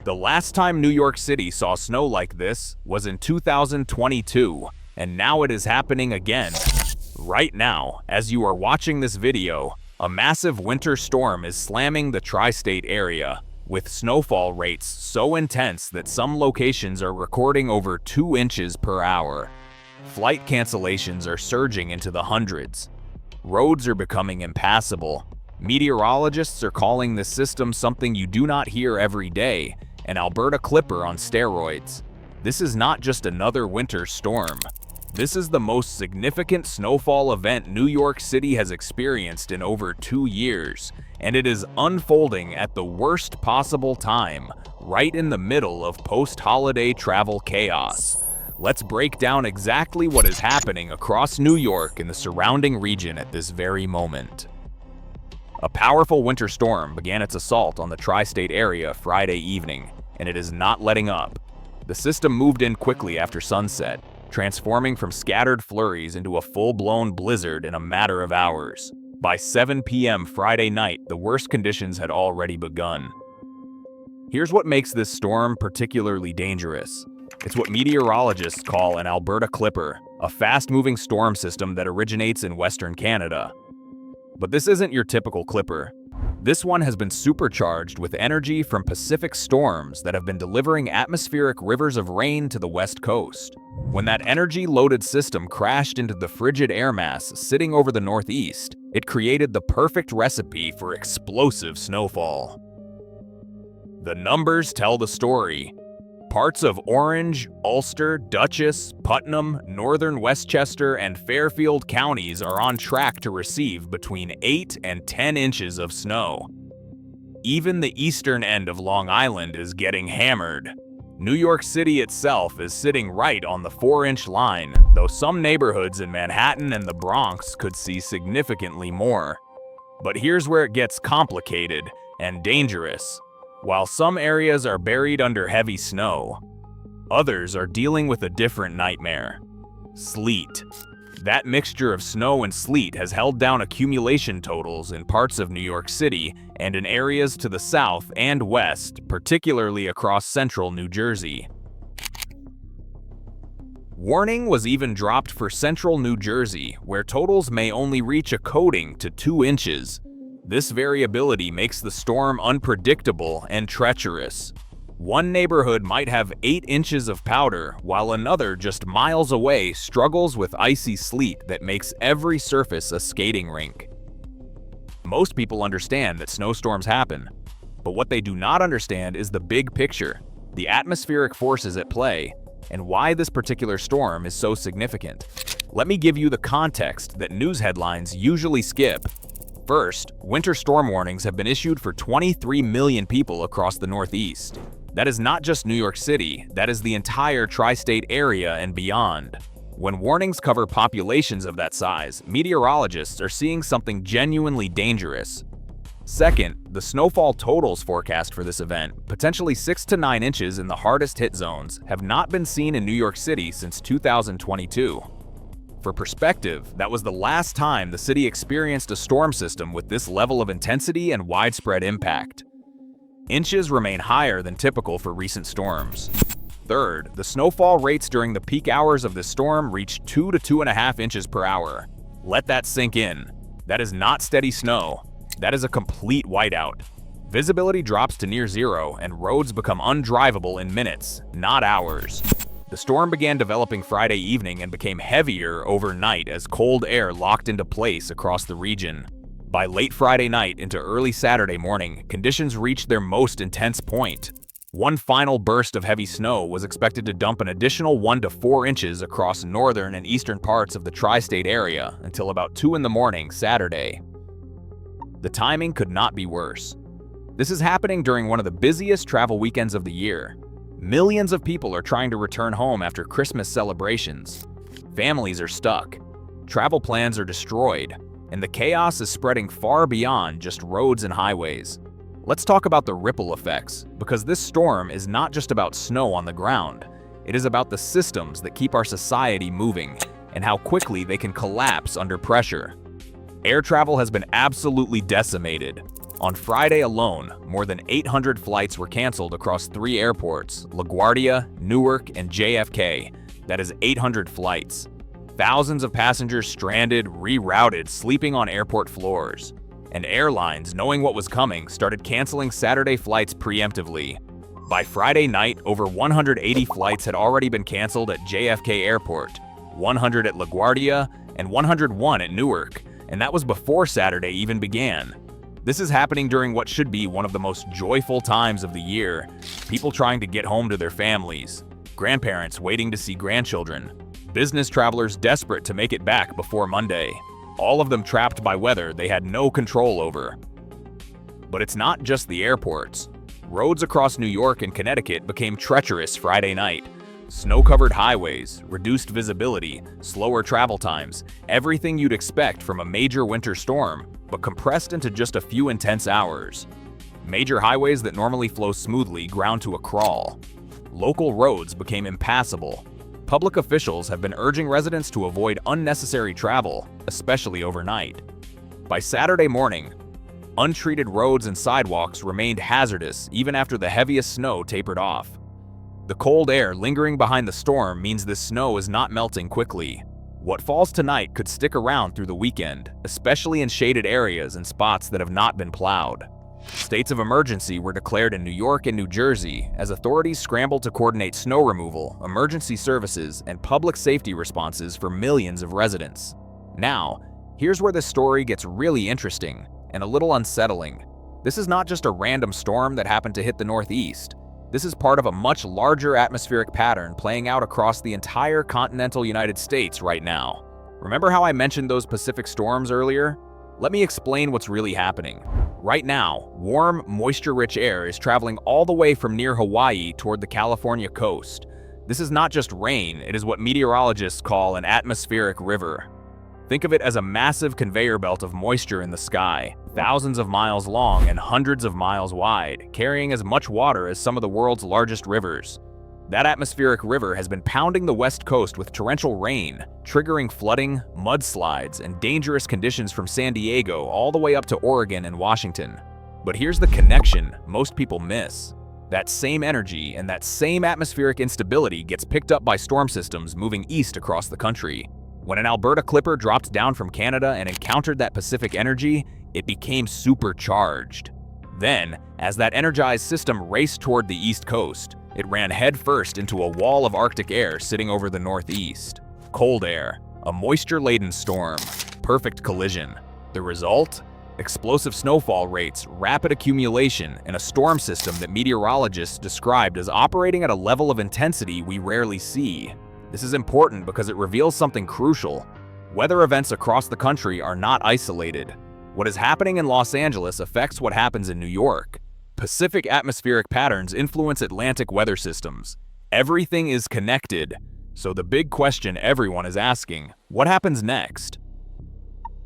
The last time New York City saw snow like this was in 2022, and now it is happening again. Right now, as you are watching this video, a massive winter storm is slamming the tri-state area, with snowfall rates so intense that some locations are recording over 2 inches per hour. Flight cancellations are surging into the hundreds. Roads are becoming impassable. Meteorologists are calling this system something you do not hear every day, an Alberta Clipper on steroids. This is not just another winter storm. This is the most significant snowfall event New York City has experienced in over 2 years, and it is unfolding at the worst possible time, right in the middle of post-holiday travel chaos. Let's break down exactly what is happening across New York and the surrounding region at this very moment. A powerful winter storm began its assault on the tri-state area Friday evening, and it is not letting up. The system moved in quickly after sunset, transforming from scattered flurries into a full-blown blizzard in a matter of hours. By 7 p.m. Friday night, the worst conditions had already begun. Here's what makes this storm particularly dangerous. It's what meteorologists call an Alberta Clipper, a fast-moving storm system that originates in Western Canada. But this isn't your typical Clipper. This one has been supercharged with energy from Pacific storms that have been delivering atmospheric rivers of rain to the West Coast. When that energy-loaded system crashed into the frigid air mass sitting over the Northeast, it created the perfect recipe for explosive snowfall. The numbers tell the story. Parts of Orange, Ulster, Dutchess, Putnam, Northern Westchester, and Fairfield counties are on track to receive between 8 and 10 inches of snow. Even the eastern end of Long Island is getting hammered. New York City itself is sitting right on the 4-inch line, though some neighborhoods in Manhattan and the Bronx could see significantly more. But here's where it gets complicated and dangerous. While some areas are buried under heavy snow, others are dealing with a different nightmare: sleet. That mixture of snow and sleet has held down accumulation totals in parts of New York City and in areas to the south and west, particularly across central New Jersey. Warning was even dropped for central New Jersey, where totals may only reach a coating to 2 inches. This variability makes the storm unpredictable and treacherous. One neighborhood might have 8 inches of powder, while another just miles away struggles with icy sleet that makes every surface a skating rink. Most people understand that snowstorms happen, but what they do not understand is the big picture, the atmospheric forces at play, and why this particular storm is so significant. Let me give you the context that news headlines usually skip. First, winter storm warnings have been issued for 23 million people across the Northeast. That is not just New York City, that is the entire tri-state area and beyond. When warnings cover populations of that size, meteorologists are seeing something genuinely dangerous. Second, the snowfall totals forecast for this event, potentially 6 to 9 inches in the hardest hit zones, have not been seen in New York City since 2022. For perspective, that was the last time the city experienced a storm system with this level of intensity and widespread impact. Inches remain higher than typical for recent storms. Third, the snowfall rates during the peak hours of this storm reached 2 to 2.5 inches per hour. Let that sink in. That is not steady snow. That is a complete whiteout. Visibility drops to near zero and roads become undrivable in minutes, not hours. The storm began developing Friday evening and became heavier overnight as cold air locked into place across the region. By late Friday night into early Saturday morning, conditions reached their most intense point. One final burst of heavy snow was expected to dump an additional 1 to 4 inches across northern and eastern parts of the tri-state area until about 2 in the morning Saturday. The timing could not be worse. This is happening during one of the busiest travel weekends of the year. Millions of people are trying to return home after Christmas celebrations. Families are stuck. Travel plans are destroyed, and the chaos is spreading far beyond just roads and highways. Let's talk about the ripple effects, because this storm is not just about snow on the ground. It is about the systems that keep our society moving, and how quickly they can collapse under pressure. Air travel has been absolutely decimated. On Friday alone, more than 800 flights were canceled across 3 airports: LaGuardia, Newark, and JFK. That is 800 flights. Thousands of passengers stranded, rerouted, sleeping on airport floors. And airlines, knowing what was coming, started canceling Saturday flights preemptively. By Friday night, over 180 flights had already been canceled at JFK Airport, 100 at LaGuardia, and 101 at Newark, and that was before Saturday even began. This is happening during what should be one of the most joyful times of the year. People trying to get home to their families, grandparents waiting to see grandchildren, business travelers desperate to make it back before Monday, all of them trapped by weather they had no control over. But it's not just the airports. Roads across New York and Connecticut became treacherous Friday night. Snow-covered highways, reduced visibility, slower travel times, everything you'd expect from a major winter storm, but compressed into just a few intense hours. Major highways that normally flow smoothly ground to a crawl. Local roads became impassable. Public officials have been urging residents to avoid unnecessary travel, especially overnight. By Saturday morning, untreated roads and sidewalks remained hazardous even after the heaviest snow tapered off. The cold air lingering behind the storm means this snow is not melting quickly. What falls tonight could stick around through the weekend, especially in shaded areas and spots that have not been plowed. States of emergency were declared in New York and New Jersey as authorities scrambled to coordinate snow removal, emergency services, and public safety responses for millions of residents. Now, here's where this story gets really interesting and a little unsettling. This is not just a random storm that happened to hit the Northeast. This is part of a much larger atmospheric pattern playing out across the entire continental United States right now. Remember how I mentioned those Pacific storms earlier? Let me explain what's really happening. Right now, warm, moisture-rich air is traveling all the way from near Hawaii toward the California coast. This is not just rain, it is what meteorologists call an atmospheric river. Think of it as a massive conveyor belt of moisture in the sky, thousands of miles long and hundreds of miles wide, carrying as much water as some of the world's largest rivers. That atmospheric river has been pounding the West Coast with torrential rain, triggering flooding, mudslides, and dangerous conditions from San Diego all the way up to Oregon and Washington. But here's the connection most people miss. That same energy and that same atmospheric instability gets picked up by storm systems moving east across the country. When an Alberta Clipper dropped down from Canada and encountered that Pacific energy, it became supercharged. Then, as that energized system raced toward the East Coast, it ran headfirst into a wall of Arctic air sitting over the Northeast. Cold air, a moisture-laden storm, perfect collision. The result? Explosive snowfall rates, rapid accumulation, and a storm system that meteorologists described as operating at a level of intensity we rarely see. This is important because it reveals something crucial. Weather events across the country are not isolated. What is happening in Los Angeles affects what happens in New York. Pacific atmospheric patterns influence Atlantic weather systems. Everything is connected. So the big question everyone is asking, what happens next?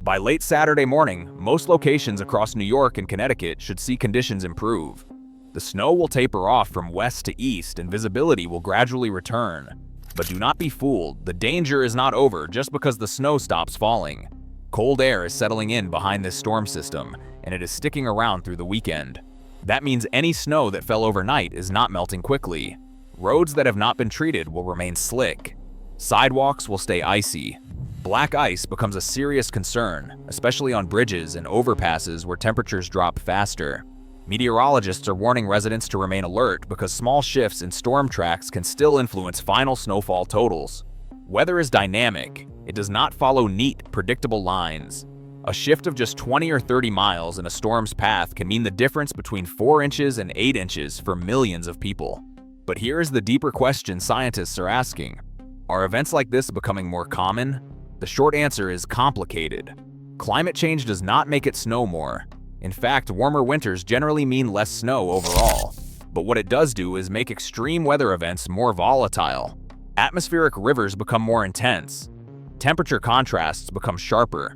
By late Saturday morning, most locations across New York and Connecticut should see conditions improve. The snow will taper off from west to east and visibility will gradually return. But do not be fooled, the danger is not over just because the snow stops falling. Cold air is settling in behind this storm system, and it is sticking around through the weekend. That means any snow that fell overnight is not melting quickly. Roads that have not been treated will remain slick. Sidewalks will stay icy. Black ice becomes a serious concern, especially on bridges and overpasses where temperatures drop faster. Meteorologists are warning residents to remain alert because small shifts in storm tracks can still influence final snowfall totals. Weather is dynamic. It does not follow neat, predictable lines. A shift of just 20 or 30 miles in a storm's path can mean the difference between 4 inches and 8 inches for millions of people. But here is the deeper question scientists are asking. Are events like this becoming more common? The short answer is complicated. Climate change does not make it snow more. In fact, warmer winters generally mean less snow overall. But what it does do is make extreme weather events more volatile. Atmospheric rivers become more intense. Temperature contrasts become sharper.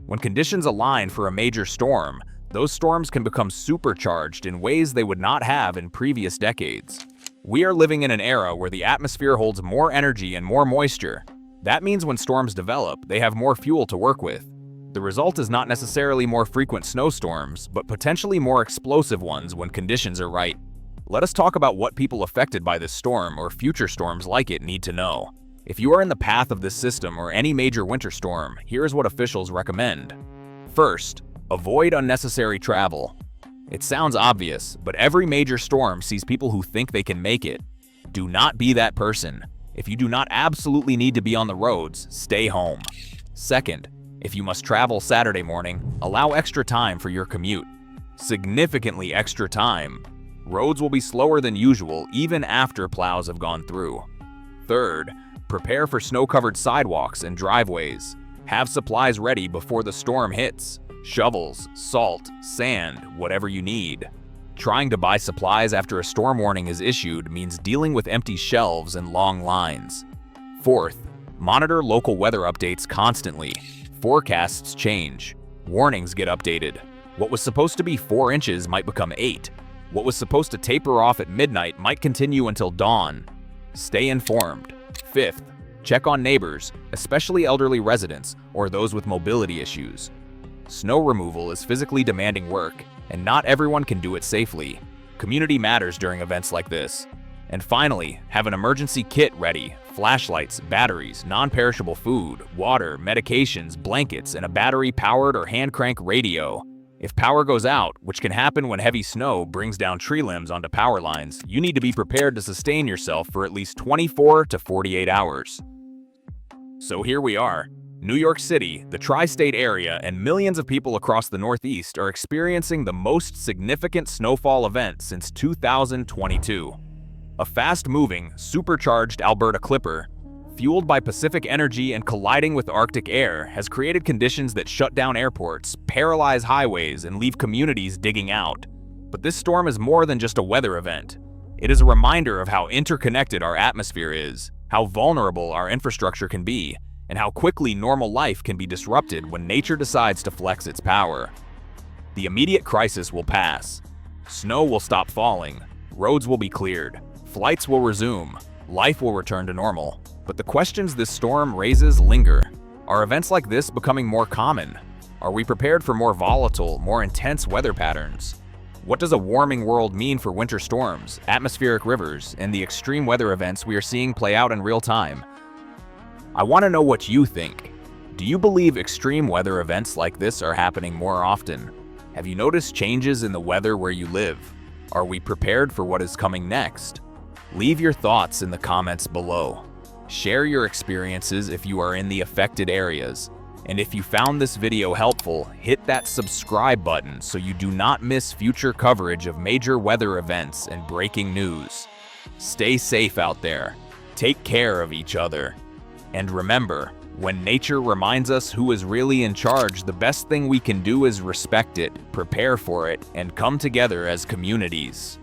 When conditions align for a major storm, those storms can become supercharged in ways they would not have in previous decades. We are living in an era where the atmosphere holds more energy and more moisture. That means when storms develop, they have more fuel to work with. The result is not necessarily more frequent snowstorms, but potentially more explosive ones when conditions are right. Let us talk about what people affected by this storm or future storms like it need to know. If you are in the path of this system or any major winter storm, here is what officials recommend. First, avoid unnecessary travel. It sounds obvious, but every major storm sees people who think they can make it. Do not be that person. If you do not absolutely need to be on the roads, stay home. Second, if you must travel Saturday morning, allow extra time for your commute. Significantly extra time. Roads will be slower than usual even after plows have gone through. Third, prepare for snow-covered sidewalks and driveways. Have supplies ready before the storm hits. Shovels, salt, sand, whatever you need. Trying to buy supplies after a storm warning is issued means dealing with empty shelves and long lines. Fourth, monitor local weather updates constantly. Forecasts change. Warnings get updated. What was supposed to be 4 inches might become 8. What was supposed to taper off at midnight might continue until dawn. Stay informed. Fifth, check on neighbors, especially elderly residents or those with mobility issues. Snow removal is physically demanding work, and not everyone can do it safely. Community matters during events like this. And finally, have an emergency kit ready. Flashlights, batteries, non-perishable food, water, medications, blankets, and a battery-powered or hand-crank radio. If power goes out, which can happen when heavy snow brings down tree limbs onto power lines, you need to be prepared to sustain yourself for at least 24 to 48 hours. So here we are. New York City, the tri-state area, and millions of people across the Northeast are experiencing the most significant snowfall event since 2022. A fast-moving, supercharged Alberta Clipper, fueled by Pacific energy and colliding with Arctic air, has created conditions that shut down airports, paralyze highways, and leave communities digging out. But this storm is more than just a weather event. It is a reminder of how interconnected our atmosphere is, how vulnerable our infrastructure can be, and how quickly normal life can be disrupted when nature decides to flex its power. The immediate crisis will pass. Snow will stop falling, roads will be cleared, flights will resume, life will return to normal. But the questions this storm raises linger. Are events like this becoming more common? Are we prepared for more volatile, more intense weather patterns? What does a warming world mean for winter storms, atmospheric rivers, and the extreme weather events we are seeing play out in real time? I want to know what you think. Do you believe extreme weather events like this are happening more often? Have you noticed changes in the weather where you live? Are we prepared for what is coming next? Leave your thoughts in the comments below. Share your experiences if you are in the affected areas. And if you found this video helpful, hit that subscribe button so you do not miss future coverage of major weather events and breaking news. Stay safe out there. Take care of each other. And remember, when nature reminds us who is really in charge, the best thing we can do is respect it, prepare for it, and come together as communities.